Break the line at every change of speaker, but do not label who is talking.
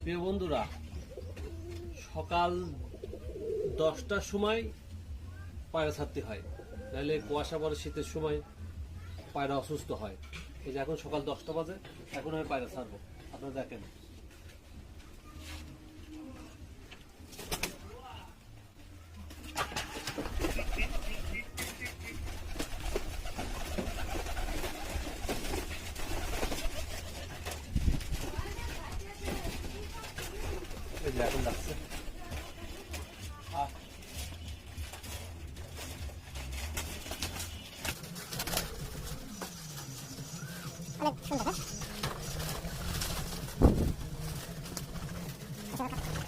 প্রিয় বন্ধুরা, সকাল 10টার সময় পায়রা ছাড়তে হয়, নাহলে কুয়াশা পড়ে শীতের সময় পায়রা অসুস্থ হয়। এই যে এখন সকাল 10টা বাজে, এখন আমি পায়রা ছাড়বো, আপনারা দেখেন। এই যে এখন যাচ্ছে।
অনেক সুন্দর, হ্যাঁ?